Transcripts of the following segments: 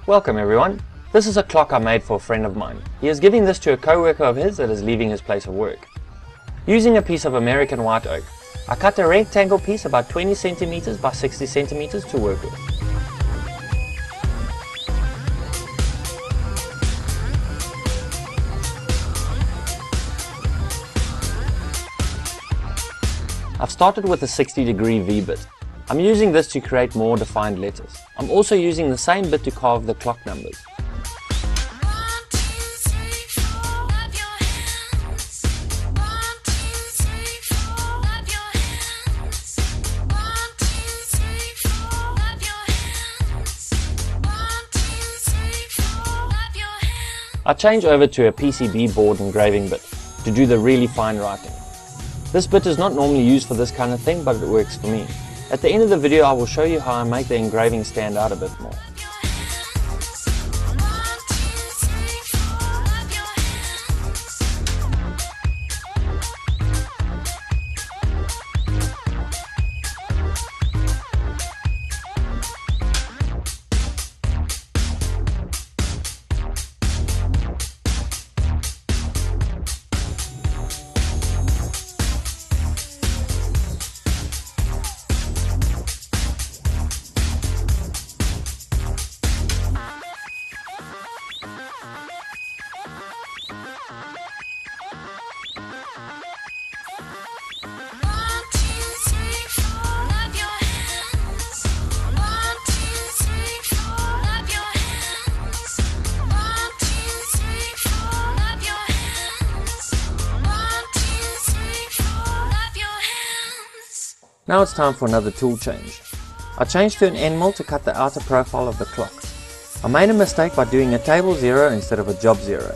Welcome everyone. This is a clock I made for a friend of mine. He is giving this to a co-worker of his that is leaving his place of work. Using a piece of American white oak, I cut a rectangle piece about 20 centimeters by 60 centimeters to work with. I've started with a 60-degree V-bit. I'm using this to create more defined letters. I'm also using the same bit to carve the clock numbers. I change over to a PCB board engraving bit to do the really fine writing. This bit is not normally used for this kind of thing, but it works for me. At the end of the video I will show you how I make the engraving stand out a bit more. Now it's time for another tool change. I changed to an end mill to cut the outer profile of the clock. I made a mistake by doing a table 0 instead of a job 0.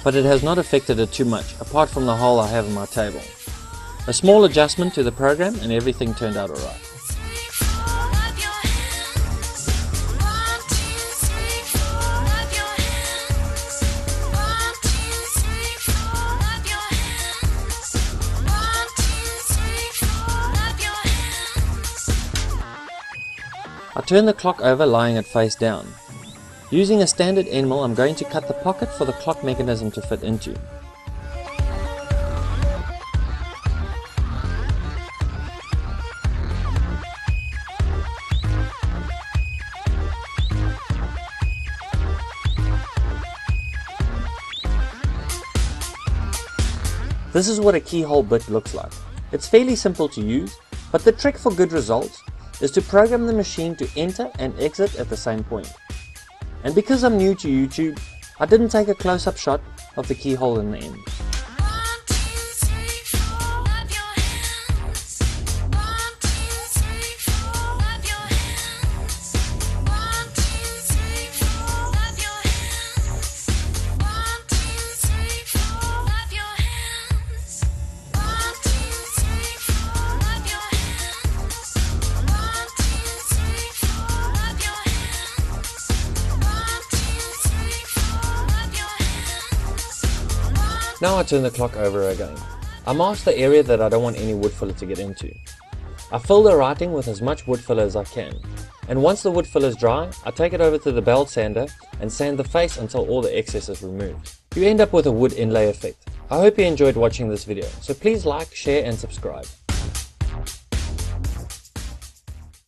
But it has not affected it too much, apart from the hole I have in my table. A small adjustment to the program and everything turned out alright. I turn the clock over lying it face down. Using a standard end mill, I'm going to cut the pocket for the clock mechanism to fit into. This is what a keyhole bit looks like. It's fairly simple to use, but the trick for good results is to program the machine to enter and exit at the same point. And because I'm new to YouTube, I didn't take a close-up shot of the keyhole in the end. Now I turn the clock over again. I mask the area that I don't want any wood filler to get into. I fill the writing with as much wood filler as I can, and once the wood filler is dry, I take it over to the belt sander and sand the face until all the excess is removed. You end up with a wood inlay effect. I hope you enjoyed watching this video, so please like, share and subscribe.